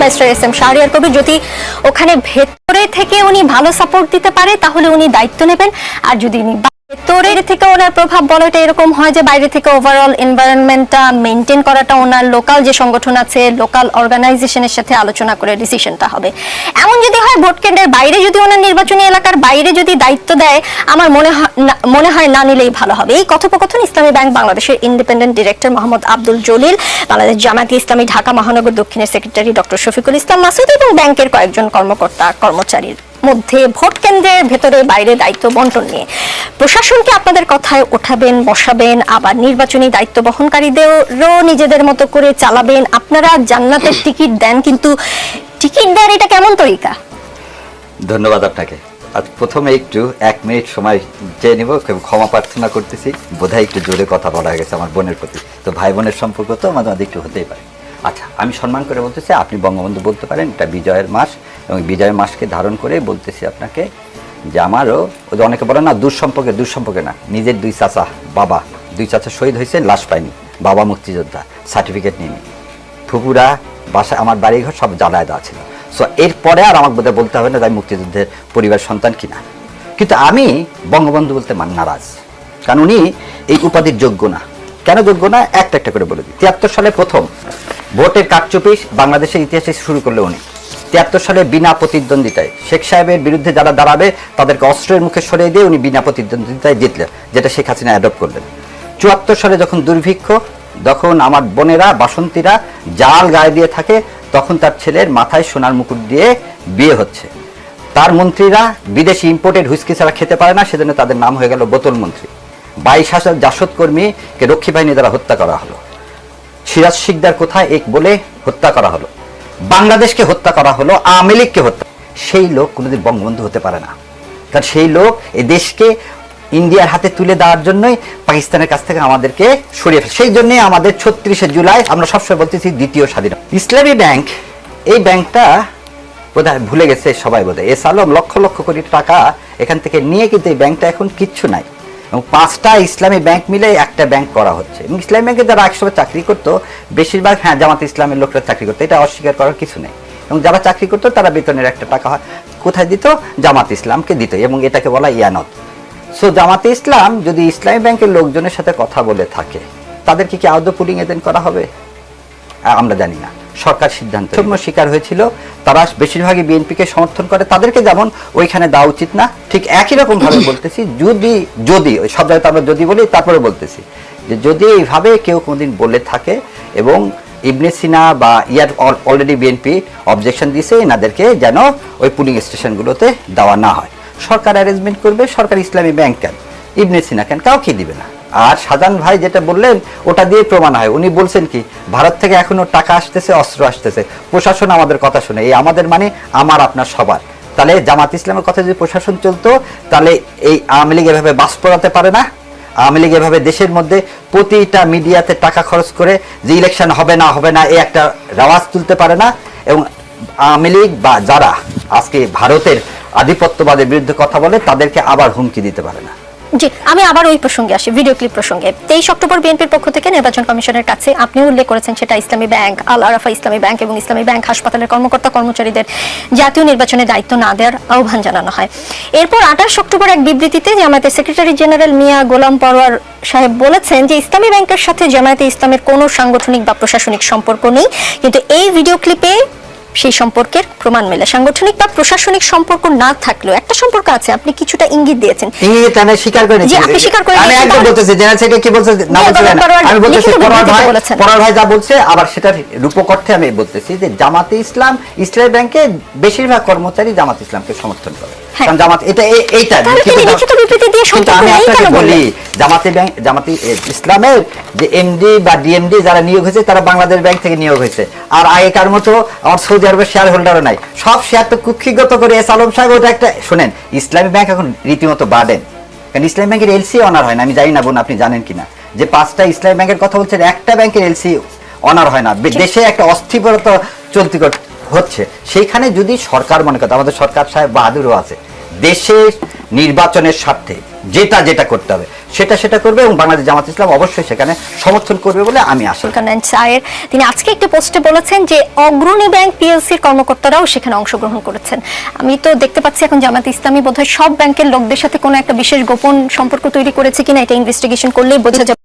Barrister S M Shahriar Kabir যদি ওখানে ভেতরে থেকে উনি ভালো সাপোর্ট দিতে পারে তাহলে উনি দায়িত্ব নেবেন, আর যদি উনি ভেতরে থেকে ওনার প্রভাব বলটা এরকম হয় যে বাইরে থেকে ওভারঅল এনভায়রনমেন্টটা মেনটেন করাটা ওনার লোকাল যে সংগঠন আছে লোকাল অর্গানাইজেশনের সাথে আলোচনা করে ডিসিশনটা হবে। এমন যদি হয় ভোট কেন্দ্রের বাইরে যদি ওনার নির্বাচনী এলাকার বাইরে যদি দায়িত্ব দেয় আমার মনে হয় না নিলেই ভালো হবে। এই কথোপকথন ইসলামী ব্যাংক বাংলাদেশের independent director Mohammad Abdul Jalil, Bangladesh জামায়াতে ইসলামী ঢাকা মহানগর দক্ষিণের সেক্রেটারি ডক্টর শফিকুল ইসলাম মাসুদ এবং ব্যাংকের কয়েকজন কর্মকর্তা কর্মচারীর মধ্যে ভোট কেন্দ্রের ভেতরে বাইরে দায়িত্ব বন্টন নিয়ে। প্রশাসনকে আপনাদের কথায় ওঠাবেন, বসাবেন, আবার নির্বাচনী দায়িত্ব বহনকারীদেরও নিজেদের মতো করে চালাবেন। আপনারা জান্নাতের টিকিট দেন, কিন্তু টিকিট দেন এটা কেমন তরিকা? ধন্যবাদ আপনাকে। আজ প্রথমে একটু 1 মিনিট সময় চেয়ে নিব, ক্ষমা প্রার্থনা করতেছি, বোধহয় একটু জোরে কথা বলা গেছে আমার বোনের প্রতি। তো ভাই বোনের সম্পর্ক তো মাঝে মাঝে একটু হতেই পারে। আচ্ছা, আমি সম্মান করে বলতেছি, আপনি বঙ্গবন্ধু বলতে পারেন, এটা বিজয়ের মাস, এবং বিজয়ের মাসকে ধারণ করে বলতেছি আপনাকে যে আমারও অনেকে বলে না দুঃসম্পর্কে না, নিজের 2 চাচা বাবা 2 চাচা শহীদ হয়েছে, লাশ পায়নি, বাবা মুক্তিযোদ্ধা, সার্টিফিকেট নিয়ে ফুপুরা বাসা আমার বাড়িঘর সব জ্বালায় দেওয়া ছিল। সো এরপরে আর আমাকে বোধহয় বলতে হবে না যে আমি মুক্তিযুদ্ধের পরিবার সন্তান কিনা। কিন্তু আমি বঙ্গবন্ধু বলতে নারাজ, কারণ উনি এই উপাধির যোগ্য না। কেন যোগ্য না একটা একটা করে বলে দিই। 73 সালে প্রথম ভোটের কারচুপি বাংলাদেশের ইতিহাসে শুরু করলে উনি। 73 সালে বিনা প্রতিদ্বন্দ্বিতায় শেখ সাহেবের বিরুদ্ধে যারা দাঁড়াবে তাদেরকে অস্ত্রের মুখে সরিয়ে দিয়ে উনি বিনা প্রতিদ্বন্দ্বিতায় জিতলেন, যেটা শেখ হাসিনা অ্যাডপ্ট করলেন। 74 সালে যখন দুর্ভিক্ষ, যখন আমার বোনেরা বাসন্তীরা জাল গায়ে দিয়ে থাকে, তখন তার ছেলের মাথায় সোনার মুকুট দিয়ে বিয়ে হচ্ছে। তার মন্ত্রীরা বিদেশি ইম্পোর্টেড হুইস্কি ছাড়া খেতে পারে না, সেজন্য তাদের নাম হয়ে গেল বোতল মন্ত্রী। 22,000 জাসদ কর্মীকে রক্ষী বাহিনী দ্বারা হত্যা করা হলো। সিরাজ শিকদার কোথায় এক বলে হত্যা করা হলো। বাংলাদেশকে হত্যা করা হলো, আওয়ামী লীগকে হত্যা। সেই লোক কোনোদিন বঙ্গবন্ধু হতে পারে না, কারণ সেই লোক এই দেশকে ইন্ডিয়ার হাতে তুলে দেওয়ার জন্যই পাকিস্তানের কাছ থেকে আমাদেরকে সরিয়ে ফেলে। সেই জন্যই আমাদের 36শে জুলাই আমরা সবসময় বলতেছি দ্বিতীয় স্বাধীনতা। ইসলামী ব্যাংক, এই ব্যাংকটা বোধহয় ভুলে গেছে সবাই, বোধহয় এস আলম লক্ষ লক্ষ কোটি টাকা এখান থেকে নিয়ে, কিন্তু এই ব্যাংকটা এখন কিচ্ছু নাই। এবং 5টা ইসলামী ব্যাংক মিলে একটা ব্যাংক করা হচ্ছে। এবং ইসলামী ব্যাংকে যারা একসময় চাকরি করতো বেশিরভাগ জামাত ইসলামের লোকরা চাকরি করতো, এটা অস্বীকার করার কিছু নেই। এবং যারা চাকরি করতো তারা বেতনের একটা টাকা কোথায় দিত? জামাত ইসলামকে দিত, এবং এটাকে বলা ইয়ানত। সো জামাতে ইসলাম যদি ইসলামী ব্যাংকের লোকজনের সাথে কথা বলে থাকে, তাদেরকে কি আদৌ পুলিং এজেন্ট করা হবে আমরা জানি না। সরকার সিদ্ধান্ত শিকার হয়েছিল, তারা বেশিরভাগই বিএনপিকে সমর্থন করে, তাদেরকে যেমন ওইখানে দেওয়া উচিত না। ঠিক একই রকম ভাবে বলতেছি, যদি ওই সব জায়গায় আমরা যদি বলি, তারপরে বলতেছি যে যদি এইভাবে কেউ কোনোদিন বলে থাকে, এবং ইবনে সিনা বা অলরেডি বিএনপি অবজেকশন দিয়েছে এনাদেরকে যেন ওই পুলিং স্টেশনগুলোতে দেওয়া না হয়। সরকার অ্যারেঞ্জমেন্ট করবে, সরকার ইসলামী ব্যাংক কেন, ইবনে সিনা কেন, কাউকে দিবে না। আর শাহজাহান ভাই যেটা বললেন ওটা দিয়ে প্রমাণ হয়। উনি বলছেন কি, ভারত থেকে এখনো টাকা আসতেছে, অস্ত্র আসতেছে, প্রশাসন আমাদের কথা শুনে। এই আমাদের মানে আমার আপনার সবার। তাহলে জামাত ইসলামের কথা যদি প্রশাসন চলতো, তাহলে এই আওয়ামী লীগ এভাবে বাস পড়াতে পারে না। আওয়ামী লীগ এভাবে দেশের মধ্যে প্রতিটা মিডিয়াতে টাকা খরচ করে যে ইলেকশন হবে না এই একটা রেওয়াজ তুলতে পারে না। এবং আওয়ামী লীগ বা যারা আজকে ভারতের আধিপত্যবাদের বিরুদ্ধে কথা বলে, তাদেরকে আবার হুমকি দিতে পারে না। জি, আমি আবার ওই প্রসঙ্গে আসি, ভিডিও ক্লিপ প্রসঙ্গে। 23 অক্টোবর বিএনপির পক্ষ থেকে নির্বাচন কমিশনের কাছে আপনি উল্লেখ করেছেন, সেটা ইসলামী ব্যাংক, আল আরাফা ইসলামী ব্যাংক এবং ইসলামী ব্যাংক হাসপাতালের কর্মকর্তা কর্মচারীদের জাতীয় নির্বাচনে দায়িত্ব না দেওয়ার আহ্বান জানানো হয়। এরপর 28 অক্টোবর এক বিবৃতিতে জামায়াতের সেক্রেটারি জেনারেল মিয়া গোলাম পরওয়ার সাহেব বলেছেন যে ইসলামী ব্যাংকের সাথে জামায়াতে ইসলামের কোনো সাংগঠনিক বা প্রশাসনিক সম্পর্ক নেই, কিন্তু এই ভিডিও ক্লিপে সেই সম্পর্কের প্রমাণ মেলে। সাংগঠনিক বা প্রশাসনিক সম্পর্ক না থাকলেও একটা সম্পর্ক আছে, আপনি কিছুটা ইঙ্গিত দিয়েছেন। ইঙ্গিত আমি স্বীকার করেছি, জি আপনি স্বীকার করেন। আমি একদম বলতেছি জেনারেল সেক্রেটারি কি বলছে না বলছেন, আমি বলতেছি পরার ভাই যা বলছে, আবার সেটার রূপক অর্থে আমি বলতেছি যে জামাতে ইসলাম ইসলামী ব্যাংকে বেশিরভাগ কর্মচারী জামাত ইসলামকে সমর্থন করে, কারণ জামাত এটা এইটা। কিন্তু আমি আপনাকে বলি, জামাতে ইসলামের যে এমডি বা ডিএমডি যারা নিয়োগ হয়েছে, তারা বাংলাদেশ ব্যাংক থেকে নিয়োগ হয়েছে। আর আগেকার মতো আমার সৌদি আরবের শেয়ার হোল্ডারও নাই, সব শেয়ার তো কুক্ষিগত করে এস আলম সাহেব ওটা একটা শোনেন। ইসলামী ব্যাংক এখন রীতিমতো বার্ডেন, কারণ ইসলামী ব্যাংকের এলসি অনার হয় না। আমি জানি না বোন আপনি জানেন কিনা, যে 5টা ইসলামী ব্যাংকের কথা বলছেন, একটা ব্যাংকের এলসি অনার হয় না। দেশে একটা অস্থিরতা চলতি হচ্ছে, সেইখানে যদি সরকার মনে করে, আমাদের সরকার সাহেব বাহাদুরও আছে, দেশের নির্বাচনের স্বার্থে যেটা করতে হবে সেটা করবে এবং বাংলাদেশ জামাত ইসলাম অবশ্যই সেখানে সমর্থন করবে বলে আমি আশা করি। স্যার তিনি আজকে একটি পোস্টে বলেছেন যে অগ্রণী ব্যাংক পিএলসির কর্মকর্তারাও সেখানে অংশগ্রহণ করেছেন। আমি তো দেখতে পাচ্ছি এখন জামাত ইসলামী বোধহয় সব ব্যাংকের লোকদের সাথে কোনো একটা বিশেষ গোপন সম্পর্ক তৈরি করেছে কিনা এটা ইনভেস্টিগেশন করলেই বোঝা যাবে।